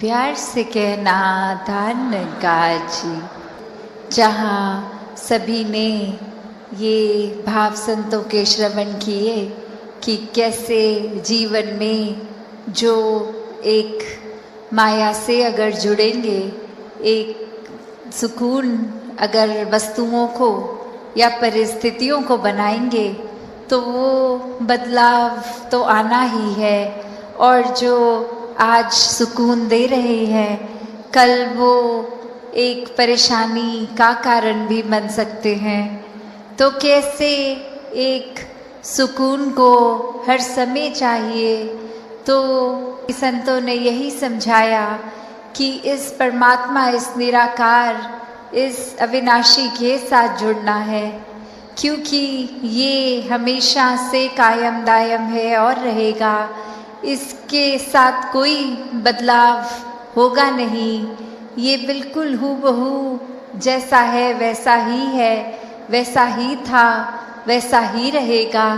प्यार से कहना दान काजी। जहाँ सभी ने ये भाव संतों के श्रवण किए कि कैसे जीवन में जो एक माया से अगर जुड़ेंगे, एक सुकून अगर वस्तुओं को या परिस्थितियों को बनाएंगे तो वो बदलाव तो आना ही है। और जो आज सुकून दे रहे हैं कल वो एक परेशानी का कारण भी बन सकते हैं। तो कैसे एक सुकून को हर समय चाहिए, तो संतों ने यही समझाया कि इस परमात्मा, इस निराकार, इस अविनाशी के साथ जुड़ना है, क्योंकि ये हमेशा से कायम दायम है और रहेगा। इसके साथ कोई बदलाव होगा नहीं। ये बिल्कुल हूबहू जैसा है वैसा ही है, वैसा ही था वैसा ही रहेगा।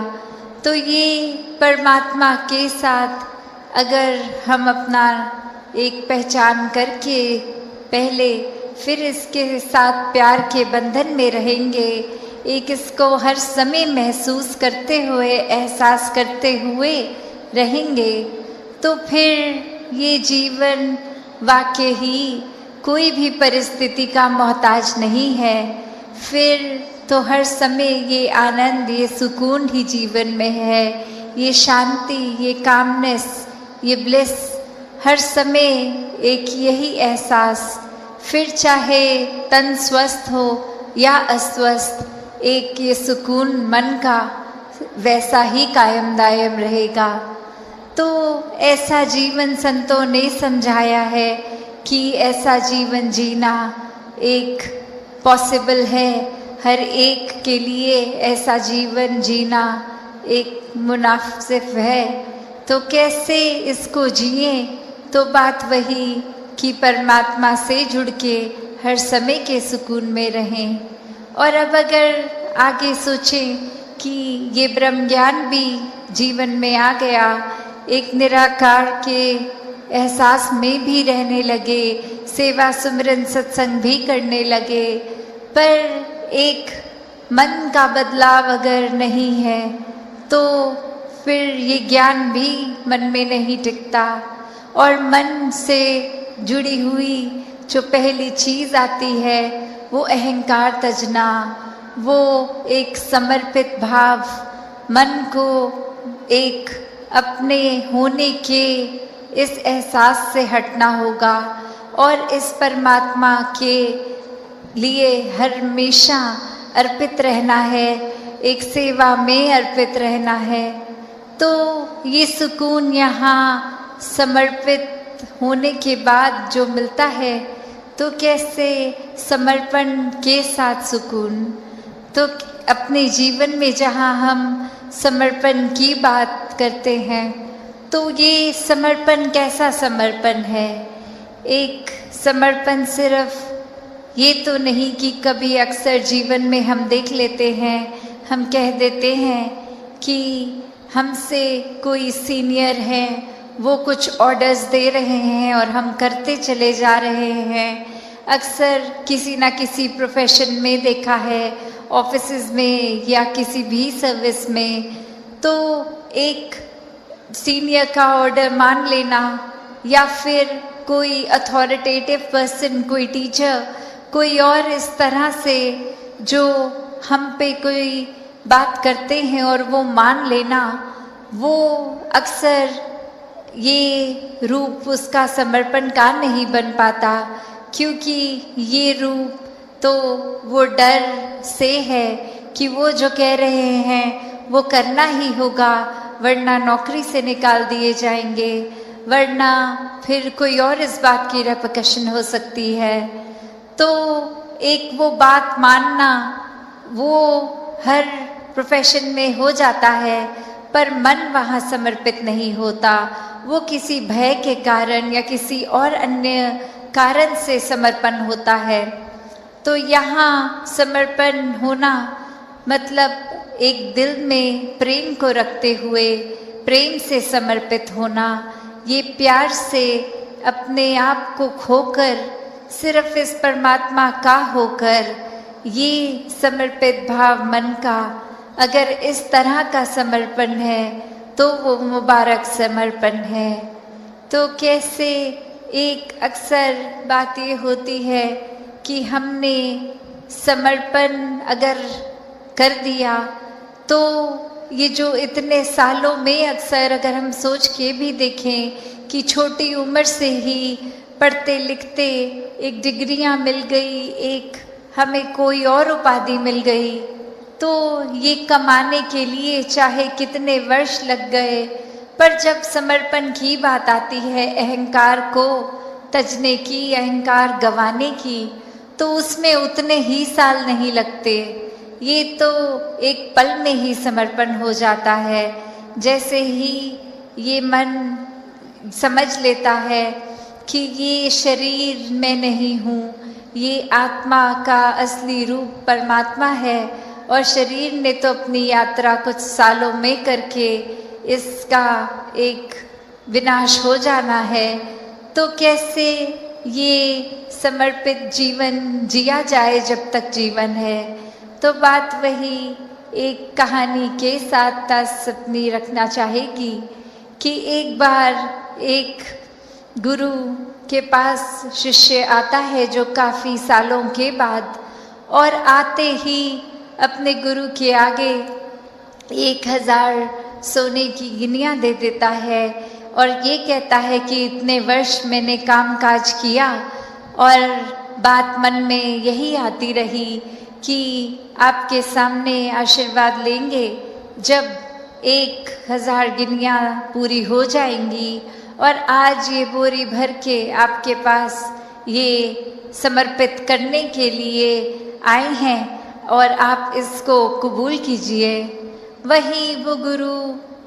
तो ये परमात्मा के साथ अगर हम अपना एक पहचान करके पहले फिर इसके साथ प्यार के बंधन में रहेंगे, एक इसको हर समय महसूस करते हुए, एहसास करते हुए रहेंगे, तो फिर ये जीवन वाकई ही कोई भी परिस्थिति का मोहताज नहीं है। फिर तो हर समय ये आनंद, ये सुकून ही जीवन में है, ये शांति, ये कामनेस, ये ब्लिस, हर समय एक यही एहसास। फिर चाहे तन स्वस्थ हो या अस्वस्थ, एक ये सुकून मन का वैसा ही कायम दायम रहेगा। तो ऐसा जीवन संतों ने समझाया है कि ऐसा जीवन जीना एक पॉसिबल है, हर एक के लिए ऐसा जीवन जीना एक मुनासिब है। तो कैसे इसको जिए, तो बात वही कि परमात्मा से जुड़ के हर समय के सुकून में रहें। और अब अगर आगे सोचें कि ये ब्रह्म ज्ञान भी जीवन में आ गया, एक निराकार के एहसास में भी रहने लगे, सेवा सुमरन सत्संग भी करने लगे, पर एक मन का बदलाव अगर नहीं है तो फिर ये ज्ञान भी मन में नहीं टिकता। और मन से जुड़ी हुई जो पहली चीज़ आती है वो अहंकार तजना, वो एक समर्पित भाव, मन को एक अपने होने के इस एहसास से हटना होगा और इस परमात्मा के लिए हमेशा अर्पित रहना है, एक सेवा में अर्पित रहना है। तो ये सुकून यहाँ समर्पित होने के बाद जो मिलता है, तो कैसे समर्पण के साथ सुकून। तो अपने जीवन में जहाँ हम समर्पण की बात करते हैं, तो ये समर्पण कैसा समर्पण है। एक समर्पण सिर्फ ये तो नहीं कि कभी अक्सर जीवन में हम देख लेते हैं, हम कह देते हैं कि हमसे कोई सीनियर है, वो कुछ ऑर्डर्स दे रहे हैं और हम करते चले जा रहे हैं। अक्सर किसी ना किसी प्रोफेशन में देखा है, ऑफिसेज में या किसी भी सर्विस में, तो एक सीनियर का ऑर्डर मान लेना या फिर कोई अथॉरिटेटिव पर्सन, कोई टीचर, कोई और इस तरह से जो हम पे कोई बात करते हैं और वो मान लेना, वो अक्सर ये रूप उसका समर्पण का नहीं बन पाता, क्योंकि ये रूप तो वो डर से है कि वो जो कह रहे हैं वो करना ही होगा, वरना नौकरी से निकाल दिए जाएंगे, वरना फिर कोई और इस बात की रेपकशन हो सकती है। तो एक वो बात मानना वो हर प्रोफेशन में हो जाता है, पर मन वहाँ समर्पित नहीं होता। वो किसी भय के कारण या किसी और अन्य कारण से समर्पण होता है। तो यहाँ समर्पण होना मतलब एक दिल में प्रेम को रखते हुए प्रेम से समर्पित होना, ये प्यार से अपने आप को खोकर सिर्फ इस परमात्मा का होकर, ये समर्पित भाव मन का अगर इस तरह का समर्पण है तो वो मुबारक समर्पण है। तो कैसे एक अक्सर बात ये होती है कि हमने समर्पण अगर कर दिया तो ये जो इतने सालों में अक्सर अगर हम सोच के भी देखें कि छोटी उम्र से ही पढ़ते लिखते एक डिग्रियां मिल गई, एक हमें कोई और उपाधि मिल गई, तो ये कमाने के लिए चाहे कितने वर्ष लग गए, पर जब समर्पण की बात आती है, अहंकार को तजने की, अहंकार गंवाने की, तो उसमें उतने ही साल नहीं लगते। ये तो एक पल में ही समर्पण हो जाता है। जैसे ही ये मन समझ लेता है कि ये शरीर मैं नहीं हूँ, ये आत्मा का असली रूप परमात्मा है और शरीर ने तो अपनी यात्रा कुछ सालों में करके इसका एक विनाश हो जाना है, तो कैसे ये समर्पित जीवन जिया जाए जब तक जीवन है। तो बात वही एक कहानी के साथ अपनी रखना चाहेगी कि एक बार एक गुरु के पास शिष्य आता है जो काफ़ी सालों के बाद, और आते ही अपने गुरु के आगे 1000 सोने की गिनियाँ दे देता है और ये कहता है कि इतने वर्ष मैंने काम काज किया और बात मन में यही आती रही कि आपके सामने आशीर्वाद लेंगे जब 1000 गिनियाँ पूरी हो जाएंगी, और आज ये बोरी भर के आपके पास ये समर्पित करने के लिए आए हैं और आप इसको कबूल कीजिए। वही वो गुरु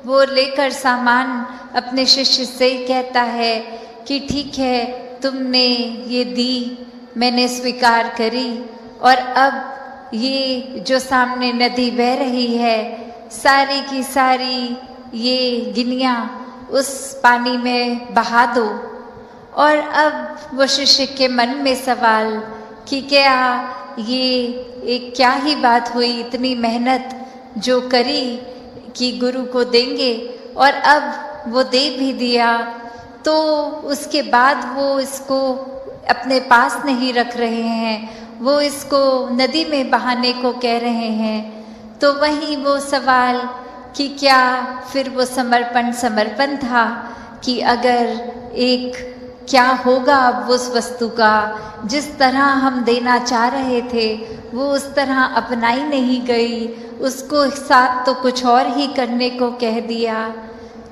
वो लेकर सामान अपने शिष्य से कहता है कि ठीक है, तुमने ये दी, मैंने स्वीकार करी, और अब ये जो सामने नदी बह रही है, सारी की सारी ये गिनियाँ उस पानी में बहा दो। और अब वो शिष्य के मन में सवाल कि क्या ये एक क्या ही बात हुई, इतनी मेहनत जो करी कि गुरु को देंगे और अब वो दे भी दिया, तो उसके बाद वो इसको अपने पास नहीं रख रहे हैं, वो इसको नदी में बहाने को कह रहे हैं। तो वही वो सवाल कि क्या फिर वो समर्पण था कि अगर एक क्या होगा अब उस वस्तु का, जिस तरह हम देना चाह रहे थे वो उस तरह अपनाई नहीं गई, उसको साथ तो कुछ और ही करने को कह दिया।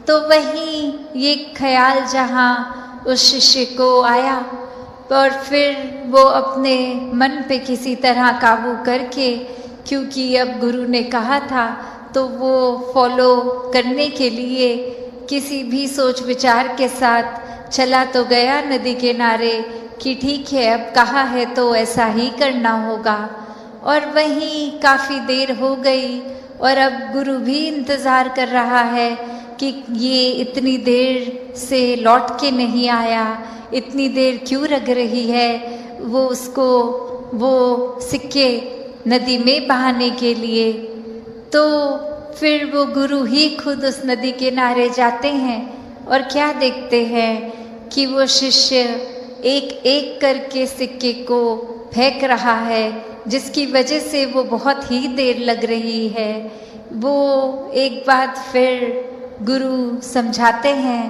तो वही ये ख्याल जहाँ उस शिष्य को आया, और फिर वो अपने मन पे किसी तरह काबू करके, क्योंकि अब गुरु ने कहा था तो वो फॉलो करने के लिए किसी भी सोच विचार के साथ चला तो गया नदी किनारे कि ठीक है, अब कहा है तो ऐसा ही करना होगा। और वहीं काफ़ी देर हो गई और अब गुरु भी इंतज़ार कर रहा है कि ये इतनी देर से लौट के नहीं आया, इतनी देर क्यों लग रही है वो उसको वो सिक्के नदी में बहाने के लिए। तो फिर वो गुरु ही खुद उस नदी किनारे जाते हैं और क्या देखते हैं कि वो शिष्य एक एक करके सिक्के को फेंक रहा है, जिसकी वजह से वो बहुत ही देर लग रही है। वो एक बात फिर गुरु समझाते हैं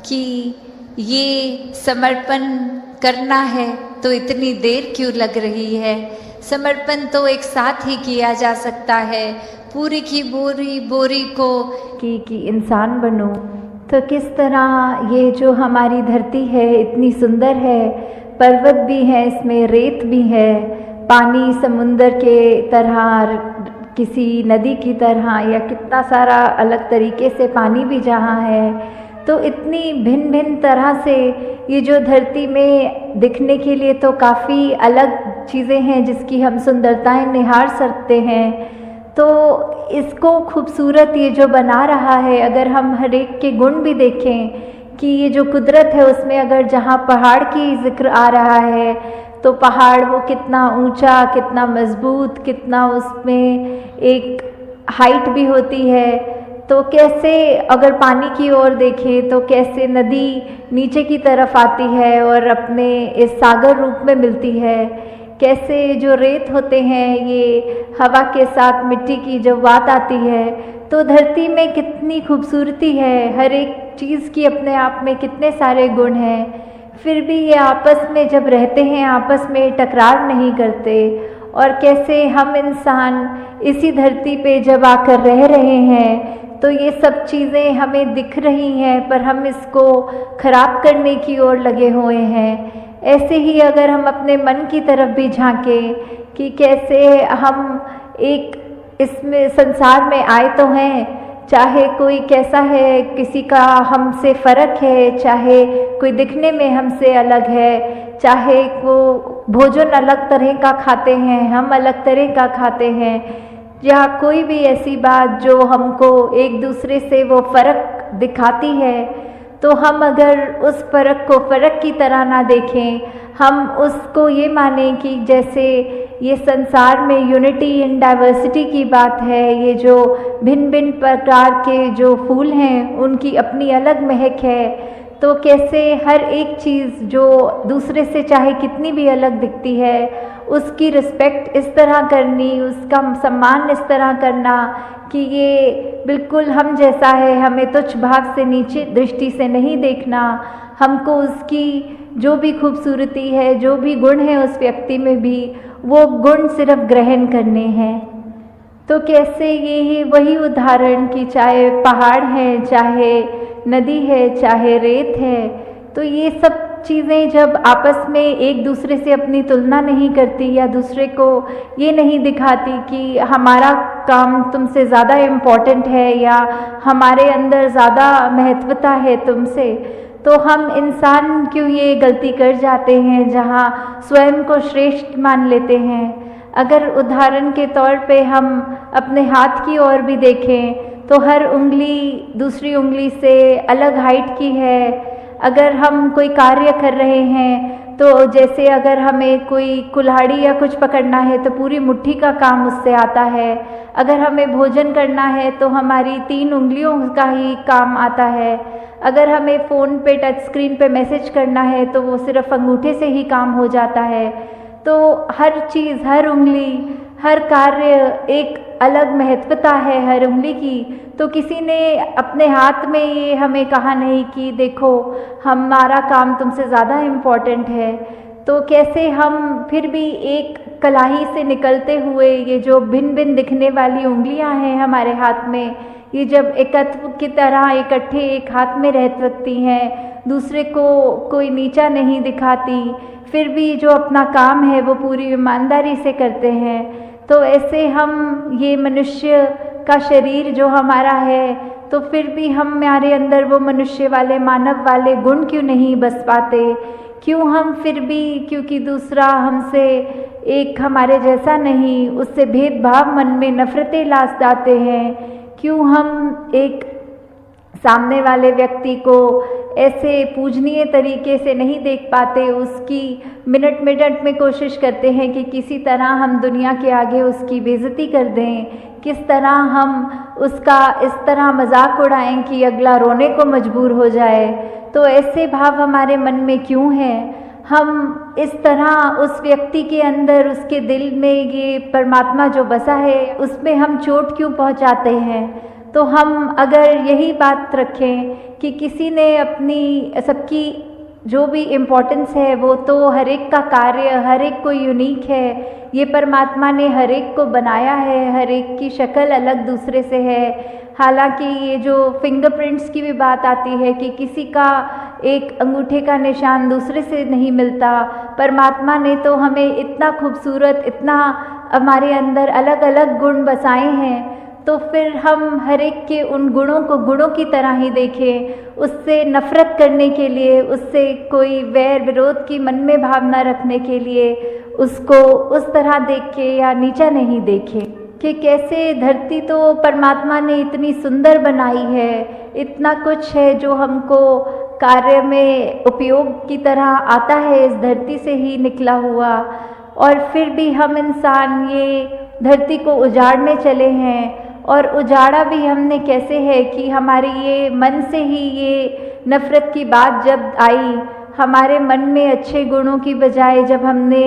कि ये समर्पण करना है तो इतनी देर क्यों लग रही है, समर्पण तो एक साथ ही किया जा सकता है। पूरी की बोरी को कि इंसान बनो, तो किस तरह ये जो हमारी धरती है इतनी सुंदर है, पर्वत भी है, इसमें रेत भी है, पानी समुंदर के तरह, किसी नदी की तरह, या कितना सारा अलग तरीके से पानी भी जहाँ है, तो इतनी भिन्न भिन्न तरह से ये जो धरती में दिखने के लिए तो काफ़ी अलग चीज़ें हैं जिसकी हम सुंदरताएं निहार सकते हैं। तो इसको खूबसूरत ये जो बना रहा है, अगर हम हर एक के गुण भी देखें कि ये जो कुदरत है उसमें अगर जहाँ पहाड़ की जिक्र आ रहा है तो पहाड़ वो कितना ऊंचा, कितना मजबूत, कितना उसमें एक हाइट भी होती है। तो कैसे अगर पानी की ओर देखें तो कैसे नदी नीचे की तरफ आती है और अपने इस सागर रूप में मिलती है, कैसे जो रेत होते हैं ये हवा के साथ मिट्टी की जब बात आती है तो धरती में कितनी खूबसूरती है, हर एक चीज़ की अपने आप में कितने सारे गुण हैं। फिर भी ये आपस में जब रहते हैं आपस में टकरार नहीं करते। और कैसे हम इंसान इसी धरती पे जब आकर रह रहे हैं तो ये सब चीज़ें हमें दिख रही हैं पर हम इसको खराब करने की ओर लगे हुए हैं। ऐसे ही अगर हम अपने मन की तरफ भी झांकें कि कैसे हम एक इसमें संसार में आए तो हैं, चाहे कोई कैसा है, किसी का हमसे फ़र्क है, चाहे कोई दिखने में हमसे अलग है, चाहे वो भोजन अलग तरह का खाते हैं, हम अलग तरह का खाते हैं, या कोई भी ऐसी बात जो हमको एक दूसरे से वो फ़र्क दिखाती है, तो हम अगर उस फ़र्क को फ़र्क की तरह ना देखें, हम उसको ये मानें कि जैसे ये संसार में यूनिटी इन डाइवर्सिटी की बात है, ये जो भिन्न भिन्न प्रकार के जो फूल हैं उनकी अपनी अलग महक है, तो कैसे हर एक चीज़ जो दूसरे से चाहे कितनी भी अलग दिखती है उसकी रिस्पेक्ट इस तरह करनी, उसका सम्मान इस तरह करना कि ये बिल्कुल हम जैसा है, हमें तुच्छ भाव से नीचे दृष्टि से नहीं देखना, हमको उसकी जो भी खूबसूरती है, जो भी गुण है उस व्यक्ति में भी वो गुण सिर्फ ग्रहण करने हैं। तो कैसे ये वही उदाहरण कि चाहे पहाड़ है, चाहे नदी है, चाहे रेत है, तो ये सब चीज़ें जब आपस में एक दूसरे से अपनी तुलना नहीं करती या दूसरे को ये नहीं दिखाती कि हमारा काम तुमसे ज़्यादा इम्पोर्टेंट है या हमारे अंदर ज़्यादा महत्वता है तुमसे, तो हम इंसान क्यों ये गलती कर जाते हैं जहाँ स्वयं को श्रेष्ठ मान लेते हैं। अगर उदाहरण के तौर पे हम अपने हाथ की ओर भी देखें तो हर उंगली दूसरी उंगली से अलग हाइट की है। अगर हम कोई कार्य कर रहे हैं तो जैसे अगर हमें कोई कुल्हाड़ी या कुछ पकड़ना है तो पूरी मुट्ठी का काम उससे आता है, अगर हमें भोजन करना है तो हमारी 3 उंगलियों का ही काम आता है, अगर हमें फ़ोन पे टच स्क्रीन पे मैसेज करना है तो वो सिर्फ अंगूठे से ही काम हो जाता है। तो हर चीज़, हर उंगली, हर कार्य एक अलग महत्वता है हर उंगली की। तो किसी ने अपने हाथ में ये हमें कहा नहीं कि देखो हमारा काम तुमसे ज़्यादा इम्पोर्टेंट है। तो कैसे हम फिर भी एक कलाई से निकलते हुए ये जो भिन्न भिन्न दिखने वाली उंगलियां हैं हमारे हाथ में, ये जब एकत्व की तरह इकट्ठे एक हाथ में रह सकती हैं, दूसरे को कोई नीचा नहीं दिखाती, फिर भी जो अपना काम है वो पूरी ईमानदारी से करते हैं, तो ऐसे हम ये मनुष्य का शरीर जो हमारा है, तो फिर भी हमारे अंदर वो मनुष्य वाले, मानव वाले गुण क्यों नहीं बस पाते? क्यों हम फिर भी, क्योंकि दूसरा हमसे एक हमारे जैसा नहीं, उससे भेदभाव मन में नफरतें लाद डालते हैं? क्यों हम एक सामने वाले व्यक्ति को ऐसे पूजनीय तरीके से नहीं देख पाते, उसकी मिनट मिनट में कोशिश करते हैं कि किसी तरह हम दुनिया के आगे उसकी बेइज्जती कर दें, किस तरह हम उसका इस तरह मजाक उड़ाएं कि अगला रोने को मजबूर हो जाए। तो ऐसे भाव हमारे मन में क्यों हैं? हम इस तरह उस व्यक्ति के अंदर, उसके दिल में ये परमात्मा जो बसा है उसमें हम चोट क्यों पहुंचाते हैं? तो हम अगर यही बात रखें कि किसी ने अपनी, सबकी जो भी इम्पोर्टेंस है वो तो हर एक का कार्य, हर एक को यूनिक है, ये परमात्मा ने हर एक को बनाया है, हर एक की शक्ल अलग दूसरे से है। हालांकि ये जो फिंगरप्रिंट्स की भी बात आती है कि किसी का एक अंगूठे का निशान दूसरे से नहीं मिलता, परमात्मा ने तो हमें इतना खूबसूरत, इतना हमारे अंदर अलग अलग गुण बसाए हैं, तो फिर हम हर एक के उन गुणों को गुणों की तरह ही देखें, उससे नफ़रत करने के लिए, उससे कोई वैर विरोध की मन में भावना रखने के लिए उसको उस तरह देख के या नीचा नहीं देखें। कि कैसे धरती तो परमात्मा ने इतनी सुंदर बनाई है, इतना कुछ है जो हमको कार्य में उपयोग की तरह आता है, इस धरती से ही निकला हुआ, और फिर भी हम इंसान ये धरती को उजाड़ने चले हैं। और उजाड़ा भी हमने कैसे है कि हमारे ये मन से ही ये नफ़रत की बात जब आई, हमारे मन में अच्छे गुणों की बजाय जब हमने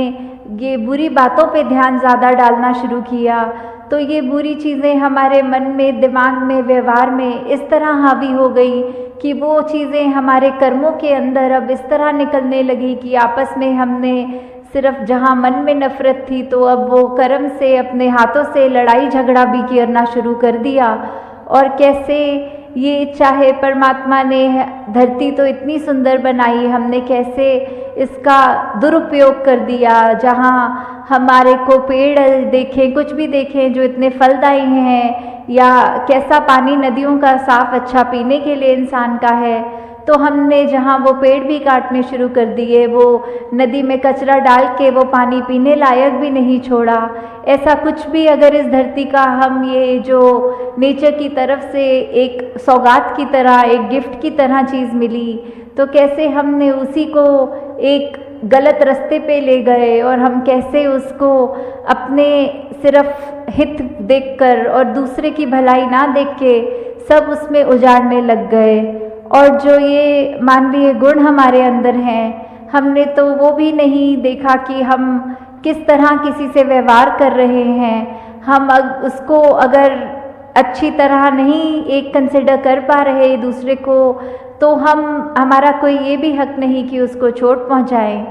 ये बुरी बातों पे ध्यान ज़्यादा डालना शुरू किया, तो ये बुरी चीज़ें हमारे मन में, दिमाग में, व्यवहार में इस तरह हावी हो गई कि वो चीज़ें हमारे कर्मों के अंदर अब इस तरह निकलने लगी कि आपस में हमने सिर्फ जहाँ मन में नफ़रत थी तो अब वो कर्म से, अपने हाथों से लड़ाई झगड़ा भी करना शुरू कर दिया। और कैसे ये चाहे परमात्मा ने धरती तो इतनी सुंदर बनाई, हमने कैसे इसका दुरुपयोग कर दिया। जहाँ हमारे को पेड़ देखें, कुछ भी देखें जो इतने फलदायी हैं, या कैसा पानी नदियों का साफ़ अच्छा पीने के लिए इंसान का है, तो हमने जहाँ वो पेड़ भी काटने शुरू कर दिए, वो नदी में कचरा डाल के वो पानी पीने लायक भी नहीं छोड़ा। ऐसा कुछ भी अगर इस धरती का हम ये जो नेचर की तरफ से एक सौगात की तरह, एक गिफ्ट की तरह चीज़ मिली, तो कैसे हमने उसी को एक गलत रास्ते पे ले गए और हम कैसे उसको अपने सिर्फ हित देखकर और दूसरे की भलाई ना देख के सब उसमें उजाड़ने लग गए। और जो ये मानवीय गुण हमारे अंदर हैं, हमने तो वो भी नहीं देखा कि हम किस तरह किसी से व्यवहार कर रहे हैं। हम उसको अगर अच्छी तरह नहीं एक कंसिडर कर पा रहे दूसरे को, तो हमारा कोई ये भी हक नहीं कि उसको चोट पहुंचाएं।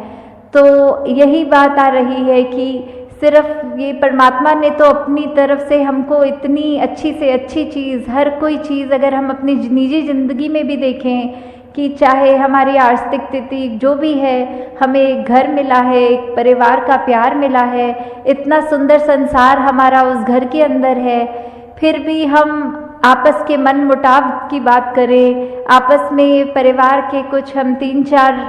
तो यही बात आ रही है कि सिर्फ ये परमात्मा ने तो अपनी तरफ से हमको इतनी अच्छी से अच्छी चीज़, हर कोई चीज़ अगर हम अपनी निजी ज़िंदगी में भी देखें कि चाहे हमारी आर्थिक स्थिति जो भी है, हमें एक घर मिला है, एक परिवार का प्यार मिला है, इतना सुंदर संसार हमारा उस घर के अंदर है, फिर भी हम आपस के मन मुटाव की बात करें, आपस में परिवार के कुछ हम 3-4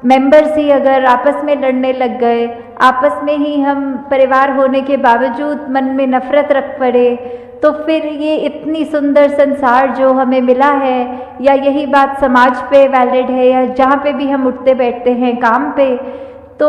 मेंबर्स ही अगर आपस में लड़ने लग गए, आपस में ही हम परिवार होने के बावजूद मन में नफ़रत रख पड़े, तो फिर ये इतनी सुंदर संसार जो हमें मिला है, या यही बात समाज पे वैलिड है, या जहाँ पे भी हम उठते बैठते हैं काम पे, तो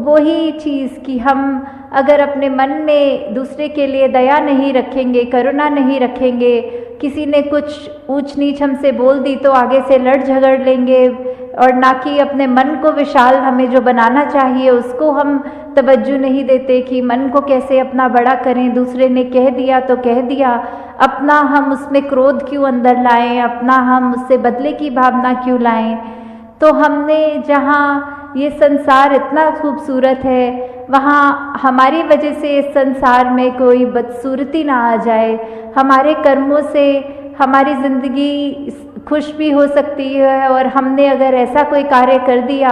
वही चीज़ कि हम अगर अपने मन में दूसरे के लिए दया नहीं रखेंगे, करुणा नहीं रखेंगे, किसी ने कुछ ऊंच नीच हमसे बोल दी तो आगे से लड़ झगड़ लेंगे, और ना कि अपने मन को विशाल हमें जो बनाना चाहिए उसको हम तवज्जो नहीं देते कि मन को कैसे अपना बड़ा करें। दूसरे ने कह दिया तो कह दिया, अपना हम उसमें क्रोध क्यों अंदर लाएं, अपना हम उससे बदले की भावना क्यों लाएं। तो हमने जहाँ ये संसार इतना खूबसूरत है, वहाँ हमारी वजह से इस संसार में कोई बदसूरती ना आ जाए। हमारे कर्मों से हमारी ज़िंदगी खुश भी हो सकती है, और हमने अगर ऐसा कोई कार्य कर दिया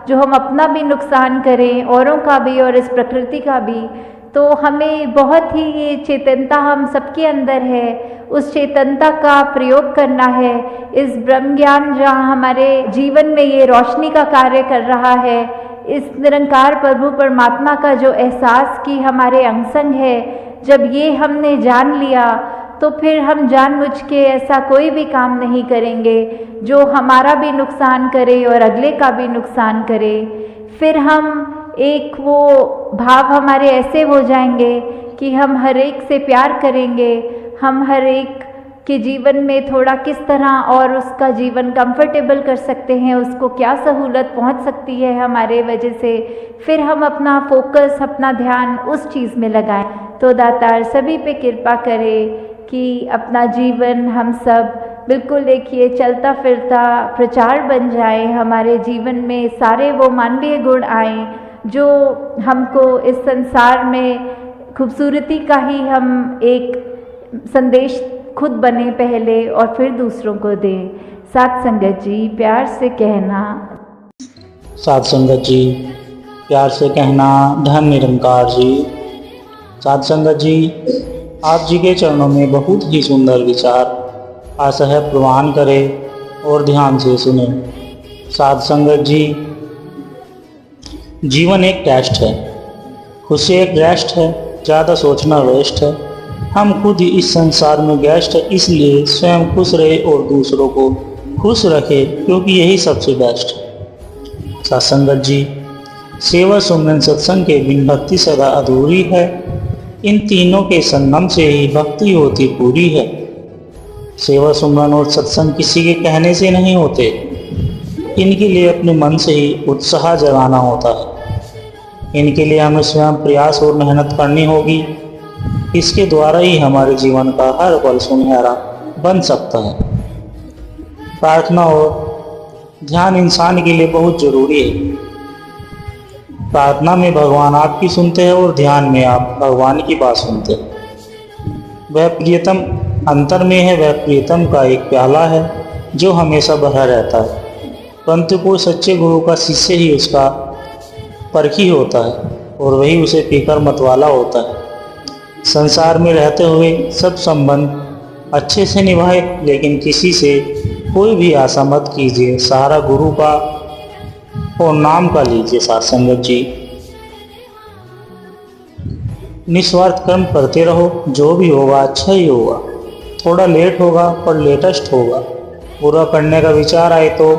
जो हम अपना भी नुकसान करें, औरों का भी और इस प्रकृति का भी, तो हमें बहुत ही ये चेतनता हम सबके अंदर है, उस चेतनता का प्रयोग करना है। इस ब्रह्म ज्ञान जहाँ हमारे जीवन में ये रोशनी का कार्य कर रहा है, इस निरंकार प्रभु परमात्मा का जो एहसास कि हमारे अंग संग है, जब ये हमने जान लिया तो फिर हम जानबूझ के ऐसा कोई भी काम नहीं करेंगे जो हमारा भी नुकसान करे और अगले का भी नुकसान करे। फिर हम एक वो भाव हमारे ऐसे हो जाएंगे कि हम हर एक से प्यार करेंगे, हम हर एक के जीवन में थोड़ा किस तरह और उसका जीवन कंफर्टेबल कर सकते हैं, उसको क्या सहूलत पहुंच सकती है हमारे वजह से, फिर हम अपना फोकस, अपना ध्यान उस चीज़ में लगाएं। तो दातार सभी पे कृपा करे कि अपना जीवन हम सब बिल्कुल एक ये चलता फिरता प्रचार बन जाए, हमारे जीवन में सारे वो मानवीय गुण आए जो हमको इस संसार में खूबसूरती का ही हम एक संदेश खुद बने पहले और फिर दूसरों को दें। साथ संगत जी प्यार से कहना, साथ संगत जी प्यार से कहना, धन निरंकार जी। साथ संगत जी, आप जी के चरणों में बहुत ही सुंदर विचार आशा है प्रवान करें और ध्यान से सुने। साथ संगत जी, जीवन एक टेस्ट है, खुशी एक रेस्ट है, ज़्यादा सोचना वेस्ट है। हम खुद ही इस संसार में गेस्ट है, इसलिए स्वयं खुश रहे और दूसरों को खुश रखे, क्योंकि यही सबसे बेस्ट है। सत्संगत जी, सेवा सुमरन सत्संग के बिन भक्ति सदा अधूरी है। इन तीनों के संगम से ही भक्ति होती पूरी है। सेवा सुमरन और सत्संग किसी के कहने से नहीं होते, इनके लिए अपने मन से ही उत्साह जगाना होता है। इनके लिए हमें स्वयं प्रयास और मेहनत करनी होगी। इसके द्वारा ही हमारे जीवन का हर पल सुनहरा बन सकता है। प्रार्थना और ध्यान इंसान के लिए बहुत जरूरी है। प्रार्थना में भगवान आपकी सुनते हैं और ध्यान में आप भगवान की बात सुनते हैं। वह प्रियतम अंतर में है, वह प्रियतम का एक प्याला है जो हमेशा भरा रहता है, परंतु कोई सच्चे गुरु का शिष्य ही उसका परखी होता है और वही उसे पीकर मतवाला होता है। संसार में रहते हुए सब संबंध अच्छे से निभाए, लेकिन किसी से कोई भी आशा मत कीजिए। सहारा गुरु का और नाम का लीजिए। सत्संगत जी, निस्वार्थ कर्म करते रहो, जो भी होगा अच्छा ही होगा। थोड़ा लेट होगा पर लेटेस्ट होगा। बुरा करने का विचार आए तो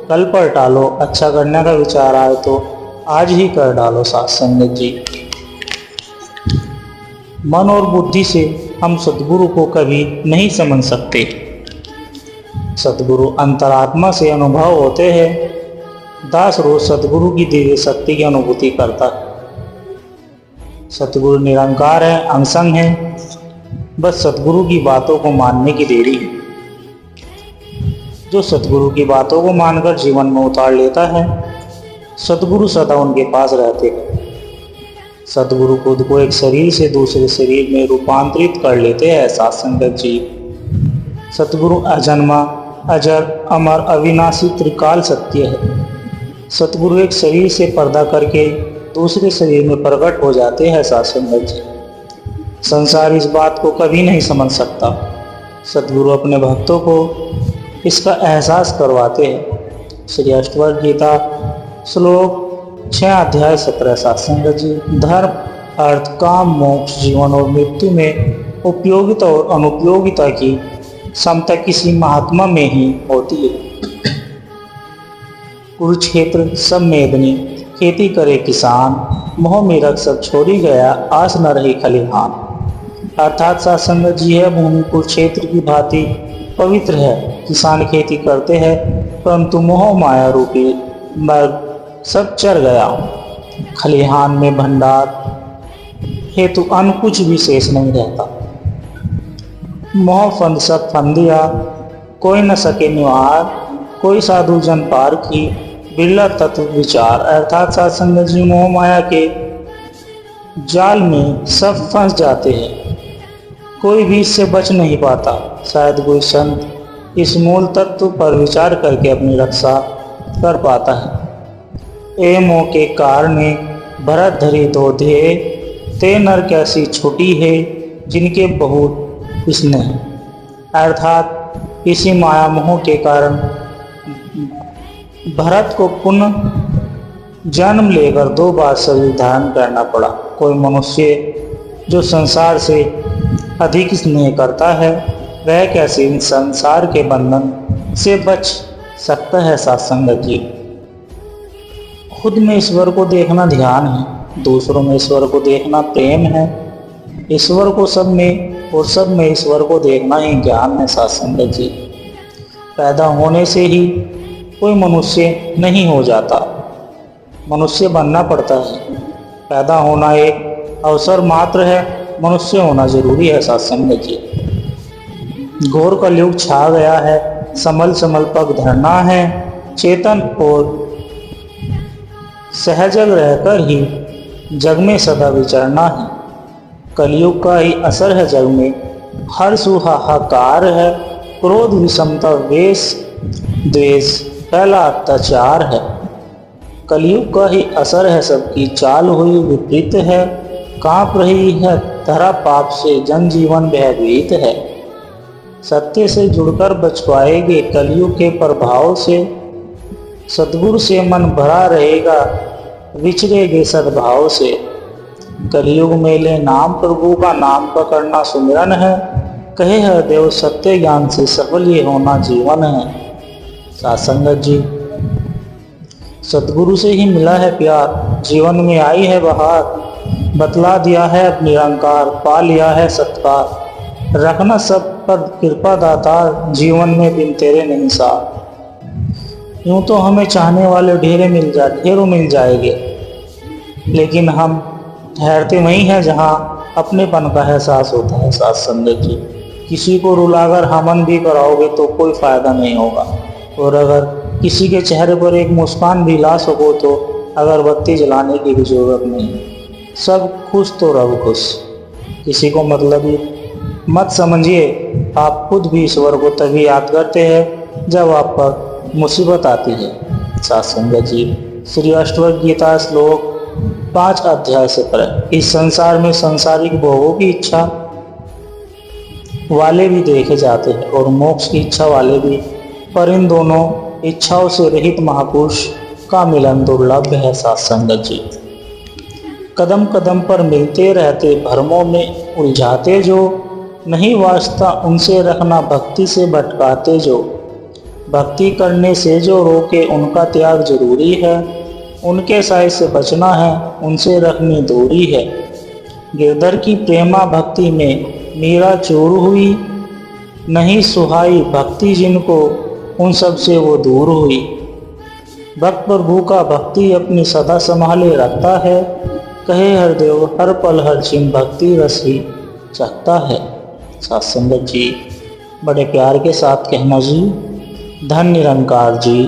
कल पर टालो, अच्छा करने का विचार आए तो आज ही कर डालो। सत्संगत जी, मन और बुद्धि से हम सद्गुरु को कभी नहीं समझ सकते। सद्गुरु अंतरात्मा से अनुभव होते हैं। दास रोज सद्गुरु की दिव्य शक्ति की अनुभूति करता है। सद्गुरु निरंकार है, अनसंग है, बस सद्गुरु की बातों को मानने की देरी है। जो सद्गुरु की बातों को मानकर जीवन में उतार लेता है, सद्गुरु सदा उनके पास रहते हैं। सद्गुरु खुद को एक शरीर से दूसरे शरीर में रूपांतरित कर लेते हैं। सत्संगत जी, सद्गुरु अजन्मा, अजर, अमर, अविनाशी, त्रिकाल सत्य है। सद्गुरु एक शरीर से पर्दा करके दूसरे शरीर में प्रकट हो जाते हैं। सत्संगत जी, संसार इस बात को कभी नहीं समझ सकता। सद्गुरु अपने भक्तों को इसका एहसास करवाते हैं। श्री अष्टवक्र गीता श्लोक 6 अध्याय 17। सत्संगत जी, धर्म, अर्थ, काम, मोक्ष, जीवन और मृत्यु में उपयोगिता और अनुपयोगिता की समता किसी महात्मा में ही होती है। कुरुक्षेत्र सब मेदनी, खेती करे किसान, मोह में रख सब छोड़ी गया, आस न रही खलिहान। अर्थात सत्संगत जी, है भूमि कुरुक्षेत्र की भांति पवित्र है। किसान खेती करते हैं, परंतु मोह माया रूपी मर्ग सब चर गया। खलिहान में भंडार हेतु अन्न कुछ भी शेष नहीं रहता। मोह फंद सब फंदिया, कोई न सके निवार, कोई साधु जन पार की, बिरला तत्व विचार। अर्थात सत्संगत जी, मोह माया के जाल में सब फंस जाते हैं, कोई भी इससे बच नहीं पाता। शायद कोई संत इस मूल तत्व पर विचार करके अपनी रक्षा कर पाता है। ए मोह के कारणे भरत धरी दो ध्येय, ते नर कैसी छुटी है, जिनके बहुत स्नेह। अर्थात इसी माया मोह के कारण भरत को पुनः जन्म लेकर 2 बार शरीर धारण करना पड़ा। कोई मनुष्य जो संसार से अधिक स्नेह करता है, वह कैसे इन संसार के बंधन से बच सकता है। सत्संगत जी, खुद में ईश्वर को देखना ध्यान है, दूसरों में ईश्वर को देखना प्रेम है। ईश्वर को सब में और सब में ईश्वर को देखना ही ज्ञान है। सत्संगत जी, पैदा होने से ही कोई मनुष्य नहीं हो जाता, मनुष्य बनना पड़ता है। पैदा होना एक अवसर मात्र है, मनुष्य होना जरूरी है। सत्संगत जी, घोर कलयुग छा गया है, समल समल पग धरना है, चेतन और सहजग रहकर ही जग में सदा विचरना है। कलयुग का ही असर है जग में, हर सुहाहाकार है, क्रोध, विषमता, वेश, द्वेष, पहला अत्याचार है। कलयुग का ही असर है, सबकी चाल हुई विपरीत है, कांप रही है धरा पाप से, जनजीवन भयभीत है। सत्य से जुड़कर बच पाएंगे कलयुग के प्रभाव से, सद्गुरु से मन भरा रहेगा, विचरेगे सद्भाव से। कलयुग में ले नाम प्रभु का, नाम पकड़ना सुमिरन है, कहे हरदेव सत्य ज्ञान से सफल ये होना जीवन है। साथ संगत जी, सतगुरु से ही मिला है प्यार, जीवन में आई है बहार, बतला दिया है अब निरंकार, पा लिया है सत्कार, रखना सब पर कृपा दातार, जीवन में बिन तेरे नहीं सार। यूं तो हमें चाहने वाले ढेरों मिल जाएंगे, लेकिन हम ठहरते वहीं हैं जहां अपनेपन का एहसास होता है। साथ संगत जी, किसी को रुलाकर हमन भी कराओगे तो कोई फायदा नहीं होगा, और अगर किसी के चेहरे पर एक मुस्कान भी ला सको तो अगरबत्ती जलाने की भी जरूरत नहीं। सब खुश तो रब खुश, किसी को मतलबी मत समझिए। आप खुद भी ईश्वर को तभी याद करते हैं जब आप पर मुसीबत आती है। साथ संगत जी, श्री अष्टवक्र गीता श्लोक 5 अध्याय से पढ़ें। इस संसार में सांसारिक भोगों की इच्छा वाले भी देखे जाते हैं और मोक्ष की इच्छा वाले भी, पर इन दोनों इच्छाओं से रहित महापुरुष का मिलन दुर्लभ है। साथ संगत जी, कदम कदम पर मिलते रहते भ्रमों में उलझाते जो, नहीं वास्ता उनसे रखना भक्ति से भटकाते जो, भक्ति करने से जो रोके उनका त्याग जरूरी है, उनके साय से बचना है उनसे रखनी दूरी है। गिरधर की प्रेमा भक्ति में मीरा चूर हुई, नहीं सुहाई भक्ति जिनको उन सब से वो दूर हुई। भक्त प्रभु का भक्ति अपनी सदा संभाले रखता है, कहे हरदेव हर पल हर क्षण भक्ति रस ही चखता है। साथ संगत जी, बड़े प्यार के साथ कहना जी, धन निरंकार जी।